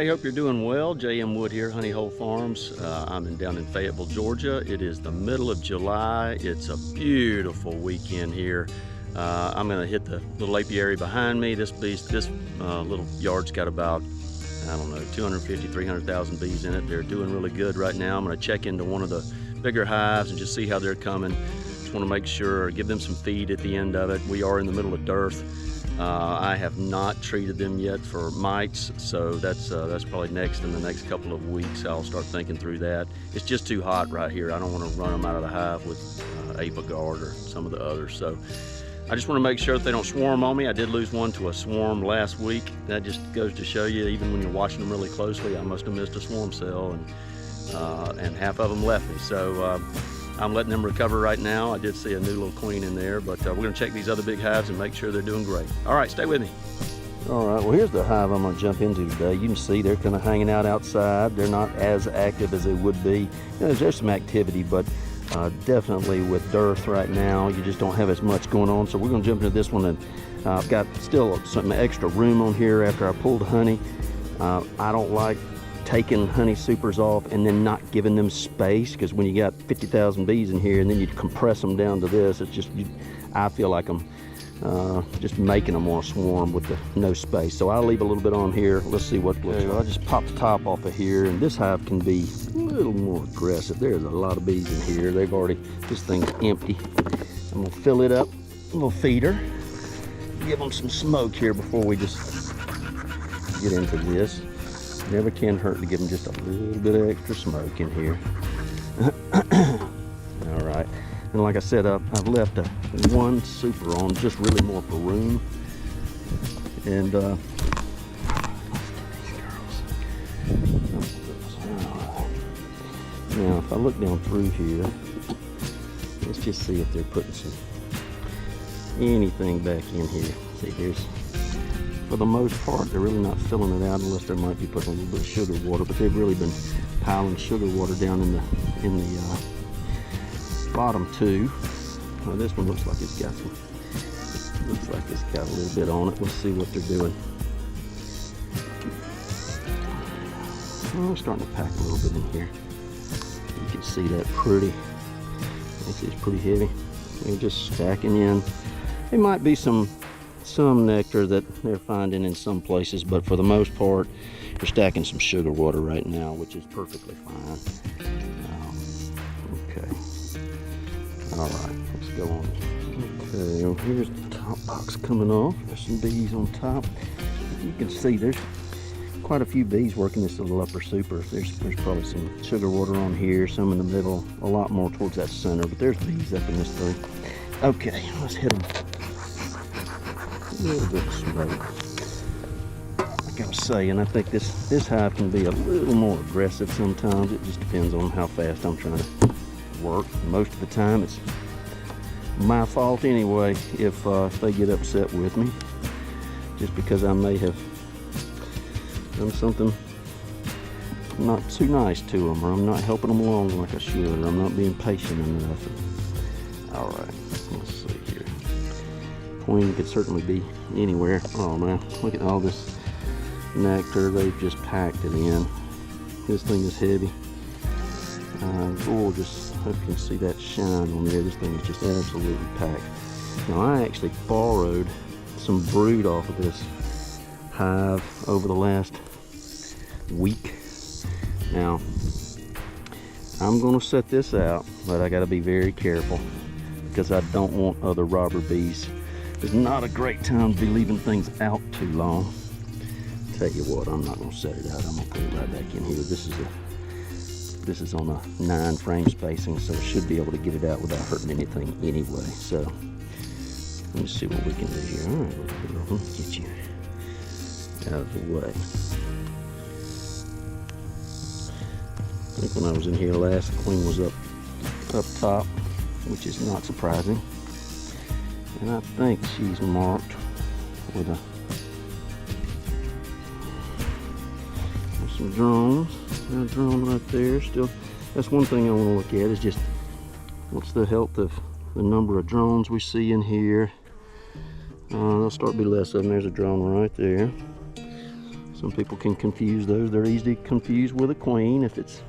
Hey, hope you're doing well. J.M. Wood here, Honey Hole Farms. I'm down in Fayetteville, Georgia. It is the middle of July. It's a beautiful weekend here. I'm going to hit the little apiary behind me. This little yard's got about, I don't know, 250, 300,000 bees in it. They're doing really good right now. I'm going to check into one of the bigger hives and just see how they're coming. Just want to make sure, give them some feed at the end of it. We are in the middle of dearth. I have not treated them yet for mites, so that's probably next in the next couple of weeks. I'll start thinking through that. It's just too hot right here. I don't want to run them out of the hive with Apagard or some of the others. So I just want to make sure that they don't swarm on me. I did lose one to a swarm last week. That just goes to show you, even when you're watching them really closely, I must have missed a swarm cell, and half of them left me. So I'm letting them recover right now. I did see a new little queen in there, but we're gonna check these other big hives and make sure they're doing great. All right, stay with me. All right, well, here's the hive I'm gonna jump into today. You can see they're kind of hanging out outside. They're not as active as they would be. You know, there's some activity, but definitely with dearth right now, you just don't have as much going on. So we're gonna jump into this one, and I've got still some extra room on here after I pulled honey. I don't like taking honey supers off and then not giving them space, because when you got 50,000 bees in here and then you compress them down to this, it's just, I feel like I'm just making them want to swarm with the no space. So I'll leave a little bit on here. Let's see what I'll just pop the top off of here, and this hive can be a little more aggressive. There's a lot of bees in here. They've already, this thing's empty. I'm gonna fill it up, a little feeder, give them some smoke here before we just get into this. Never can hurt to give them just a little bit of extra smoke in here. All right, and like I said, I've left one super on, just really more for room. And now if I look down through here, let's just see if they're putting anything back in here. See, there's, for the most part, they're really not filling it out, unless they might be putting a little bit of sugar water, but they've really been piling sugar water down in the bottom two. Well, this one looks like it's got a little bit on it. Let's see what they're doing. Oh, I'm starting to pack a little bit in here. You can see that pretty. This is pretty heavy. They're just stacking in. There might be some nectar that they're finding in some places, but for the most part, they're stacking some sugar water right now, which is perfectly fine. Okay. All right, let's go on. Okay, here's the top box coming off. There's some bees on top. You can see there's quite a few bees working this little upper super. There's probably some sugar water on here, some in the middle, a lot more towards that center, but there's bees up in this thing. Okay, let's hit them. A little bit of smoke. Like I was saying, I think this hive can be a little more aggressive sometimes. It just depends on how fast I'm trying to work. Most of the time, it's my fault anyway if they get upset with me, just because I may have done something not too nice to them, or I'm not helping them along like I should, or I'm not being patient enough. All right, let's see here. Queen could certainly be anywhere. Oh man, look at all this nectar. They've just packed it in. This thing is heavy. Gorgeous. I hope you can see that shine on there. This thing is just absolutely packed. Now, I actually borrowed some brood off of this hive over the last week. Now, I'm going to set this out, but I got to be very careful, because I don't want other robber bees. It's not a great time to be leaving things out too long. Tell you what, I'm not going to set it out. I'm going to put it right back in here. This is on a 9 frame spacing, so I should be able to get it out without hurting anything anyway. So let me see what we can do here. All right, let's get you out of the way. I think when I was in here last, the queen was up top, which is not surprising. And I think she's marked with some drones. A drone right there. Still, that's one thing I want to look at, is just what's the health of the number of drones we see in here. There'll start to be less of them. There's a drone right there. Some people can confuse those. They're easy to confuse with a queen if it's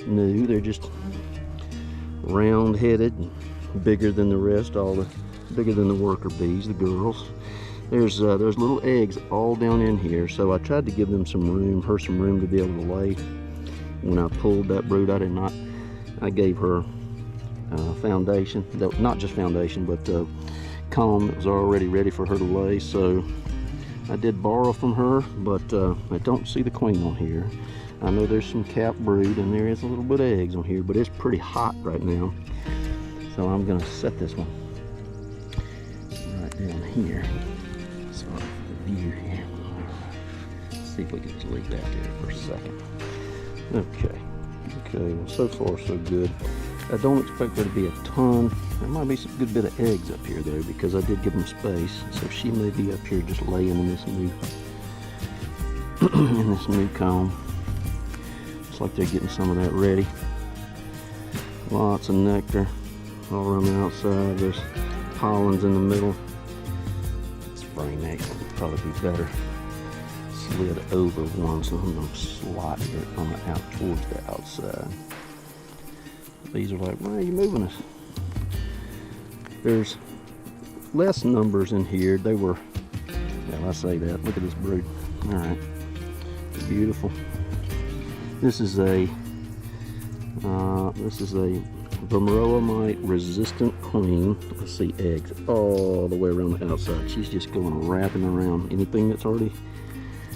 new. They're just round-headed and bigger than the rest, bigger than the worker bees, the girls. There's little eggs all down in here, so I tried to give them some room, to be able to lay. When I pulled that brood, I gave her foundation, not just foundation, but comb that was already ready for her to lay. So I did borrow from her, but I don't see the queen on here. I know there's some capped brood and there is a little bit of eggs on here, but it's pretty hot right now. So I'm gonna set this one right down here. Sorry for the view here. Let's see if we can just leave that there for a second. Okay, well, so far so good. I don't expect there to be a ton. There might be some good bit of eggs up here though, because I did give them space. So she may be up here just laying in this new comb. Looks like they're getting some of that ready. Lots of nectar all around the outside. There's pollens in the middle. Spring eggs would probably be better slid over one, so I'm going to slide it on the out towards the outside. These are like, why are you moving us? There's less numbers in here. They were, yeah, I say that. Look at this brood. All right, beautiful. This is a Varroamite resistant queen. Let's see, eggs all the way around the outside. She's just going wrapping around anything that's already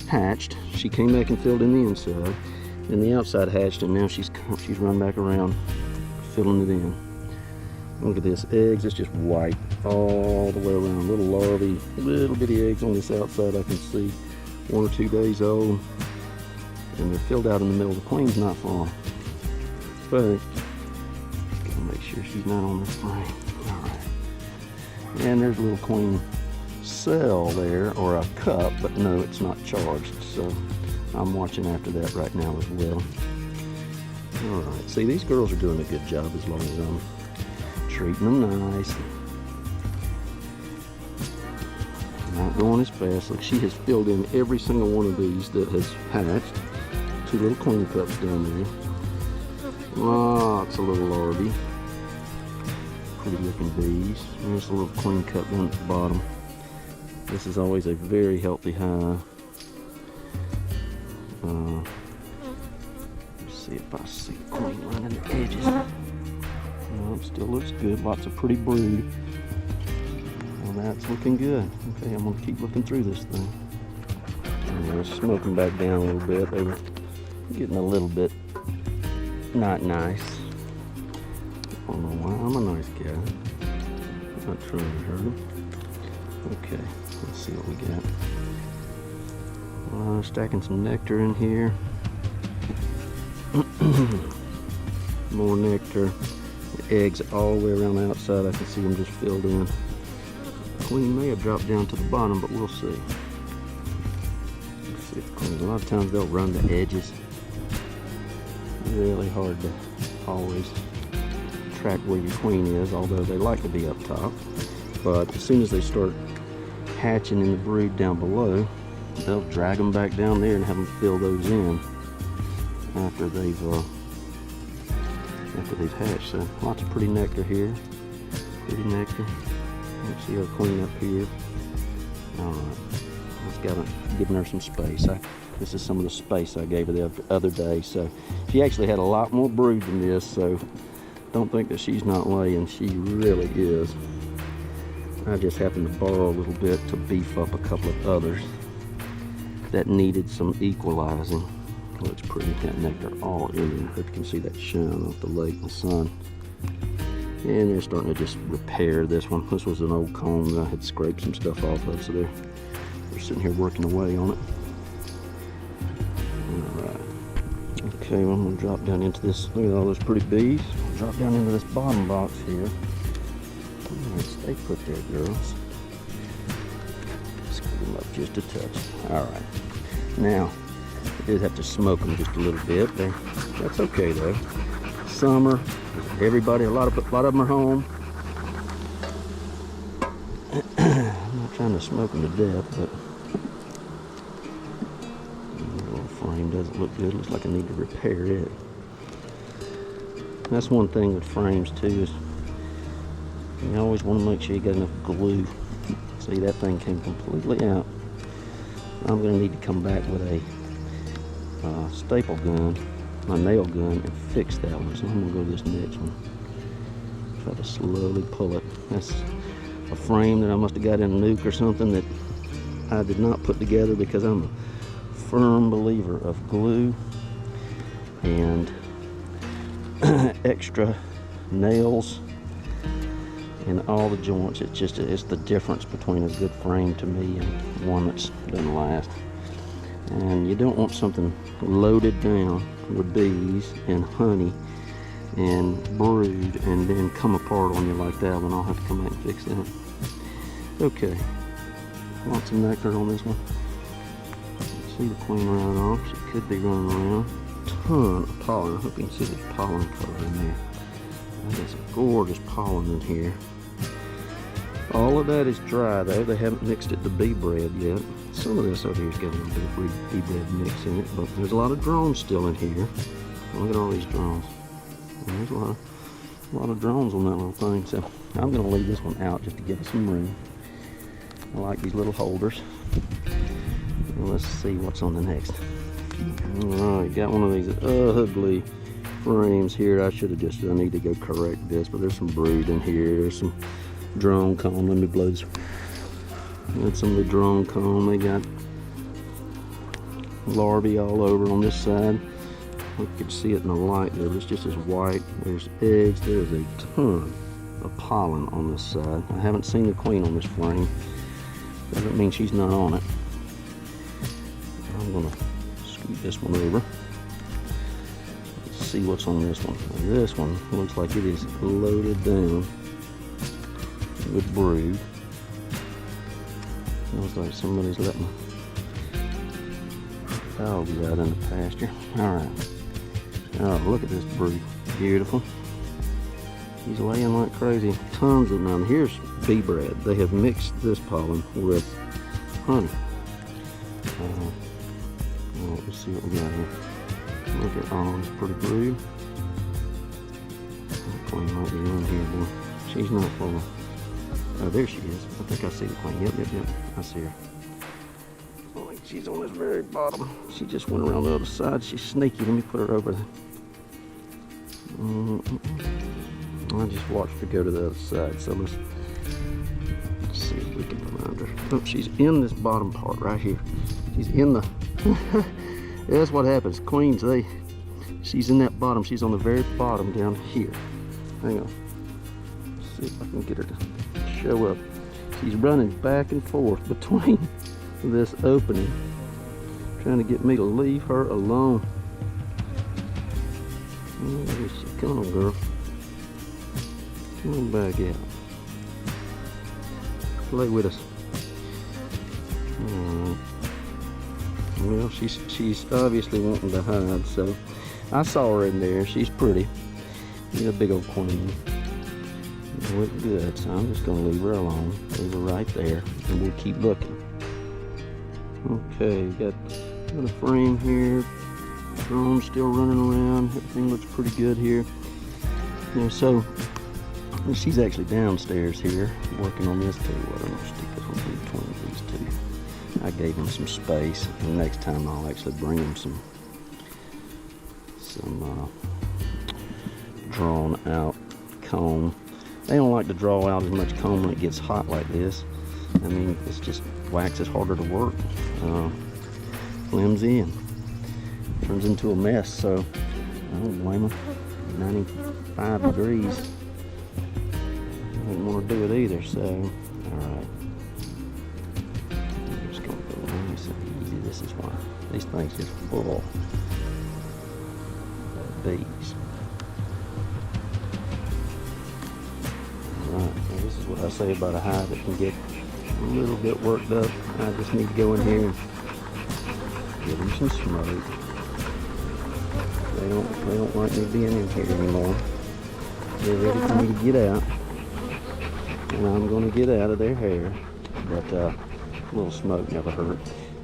hatched. She came back and filled in the inside, and the outside hatched, and now she's run back around, filling it in. Look at this, eggs. It's just white all the way around. Little larvae, little bitty eggs on this outside. I can see 1 or 2 days old, and they're filled out in the middle. The queen's not far, but gotta make sure she's not on this frame. All right, and there's a little queen cell there, or a cup, but no, it's not charged, so I'm watching after that right now as well. All right, see, these girls are doing a good job as long as I'm treating them nice, not going as fast. Look, she has filled in every single one of these that has hatched. 2 little queen cups down there, lots of little larvae, pretty looking bees. There's a little queen cup down at the bottom. This is always a very healthy hive. Let's see if I see the queen running the edges. No, it still looks good. Lots of pretty brood. Well, that's looking good. Okay, I'm going to keep looking through this thing. Let's smoke them back down a little bit. They were getting a little bit not nice. I don't know why. I'm a nice guy. I'm not trying to hurt them. Okay, let's see what we got. Stacking some nectar in here. More nectar. The eggs all the way around the outside. I can see them just filled in. The queen may have dropped down to the bottom, but we'll see. Let's see if the queen, a lot of times they'll run the edges. Really hard to always track where your queen is, although they like to be up top. But as soon as they start hatching in the brood down below, they'll drag them back down there and have them fill those in after they've hatched. So lots of pretty nectar here. Pretty nectar. Let's see our queen up here. All right, just giving her some space. This is some of the space I gave her the other day. So she actually had a lot more brood than this. So don't think that she's not laying. She really is. I just happened to borrow a little bit to beef up a couple of others that needed some equalizing. Looks pretty. Got nectar all in there. Hope you can see that shine off the lake and the sun. And they're starting to just repair this one. This was an old comb that I had scraped some stuff off of, so they're sitting here working away on it. Alright. Okay, well, I'm going to drop down into this. Look at all those pretty bees. Drop down into this bottom box here. Alright, stay put there, girls. Scoot them up just a touch. Alright. Now, I did have to smoke them just a little bit. That's okay though. Summer, everybody, a lot of them are home. I'm not trying to smoke them to death, but doesn't look good. Looks like I need to repair it. That's one thing with frames too, is you always want to make sure you got enough glue. See, that thing came completely out. I'm going to need to come back with a staple gun, my nail gun, and fix that one. So I'm going to go to this next one. Try to slowly pull it. That's a frame that I must have got in a nuke or something that I did not put together, because I'm a firm believer of glue and extra nails in all the joints. It's the difference between a good frame to me and one that's doesn't last. And you don't want something loaded down with bees and honey and brood and then come apart on you like that one. I'll have to come back and fix that. Okay, lots of nectar on this one. See the queen running off. She could be running around. Ton of pollen. I hope you can see the pollen color in there. That is a gorgeous pollen in here. All of that is dry though. They haven't mixed it to bee bread yet. Some of this over here's got a little bit of bee bread mix in it, but there's a lot of drones still in here. Look at all these drones. And there's a lot of drones on that little thing. So I'm going to leave this one out just to give it some room. I like these little holders. And let's see what's on the next. Alright, got one of these ugly frames here. I need to go correct this, but there's some brood in here. There's some drone comb. Let me blow this. Got some of the drone comb. They got larvae all over on this side. You can see it in the light there, but it's just as white. There's eggs. There's a ton of pollen on this side. I haven't seen the queen on this frame. Doesn't mean she's not on it. I'm gonna scoot this one over. Let's see what's on this one. This one looks like it is loaded down with brood. Looks like somebody's letting dogs out in the pasture. Alright. Oh, look at this brood. Beautiful. He's laying like crazy. Tons of them. Here's bee bread. They have mixed this pollen with honey. Let's see what we got here. Look at all this pretty brood. The queen might be in here, but she's not full. Oh, there she is. I think I see the queen. Yep. I see her. Oh, she's on this very bottom. She just went around the other side. She's sneaky. Let me put her over there. I just watched her go to the other side. So let's see if we can find her. Oh, she's in this bottom part right here. She's in the... That's what happens. Queens, she's in that bottom. She's on the very bottom down here. Hang on. Let's see if I can get her to show up. She's running back and forth between this opening, trying to get me to leave her alone. Where is she? Come on, girl. Come on back out. Play with us. Well, she's obviously wanting to hide, so I saw her in there. She's pretty. She's a big old queen. Look good, so I'm just going to leave her alone. Leave her right there, and we'll keep looking. Okay, got a frame here. Drone still running around. Everything looks pretty good here. Yeah, so she's actually downstairs here working on this too. I'm going to stick this one in between these two. I gave them some space, and next time I'll actually bring them some drawn out comb. They don't like to draw out as much comb when it gets hot like this. I mean, it's just wax is harder to work. Flimsy and turns into a mess, so I don't blame them. 95 degrees. I didn't want to do it either, so alright. I'm just going to go nice and easy. This is why these things just full of bees. Alright, well, this is what I say about a hive that can get a little bit worked up. I just need to go in here and give them some smoke. They don't like me being in here anymore. They're ready for me to get out. And I'm going to get out of their hair. But a little smoke never hurt.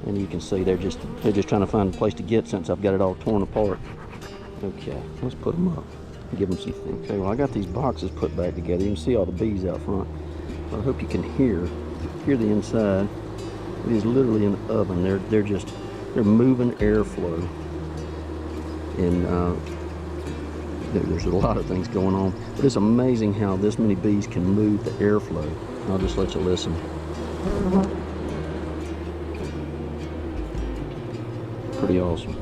And you can see they're just trying to find a place to get since I've got it all torn apart. Okay, let's put them up. Give them some food. Okay, well I got these boxes put back together. You can see all the bees out front. I hope you can hear the inside. It is literally an oven. They're moving airflow, and there's a lot of things going on. But it's amazing how this many bees can move the airflow. I'll just let you listen. Pretty awesome.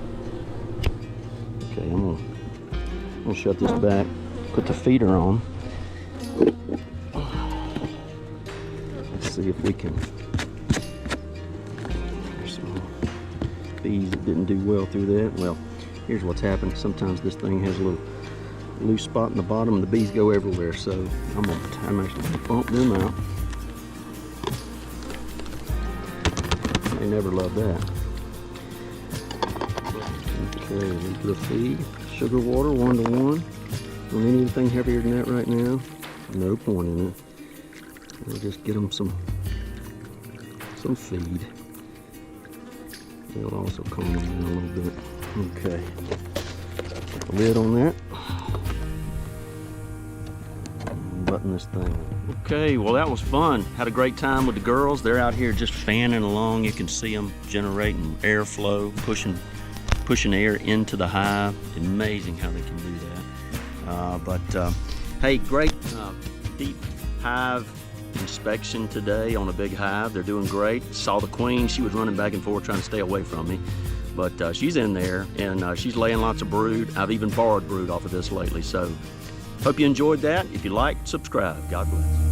Okay, I'm gonna shut this back, put the feeder on. Let's see if we can. There's some bees that didn't do well through that. Well, here's what's happened. Sometimes this thing has a little loose spot in the bottom and the bees go everywhere. So I'm actually gonna bump them out. They never love that. Okay, into the feed. Sugar water 1 to 1. Don't need anything heavier than that right now. No point in it. We'll just get them some feed. It'll also calm them down a little bit. Okay. Put the lid on that. Button this thing. Okay, well that was fun. Had a great time with the girls. They're out here just fanning along. You can see them generating airflow, pushing air into the hive. Amazing how they can do that. Hey, great deep hive inspection today on a big hive. They're doing great. Saw the queen. She was running back and forth trying to stay away from me, but she's in there and she's laying lots of brood. I've even borrowed brood off of this lately. So hope you enjoyed that. If you like, subscribe. God bless.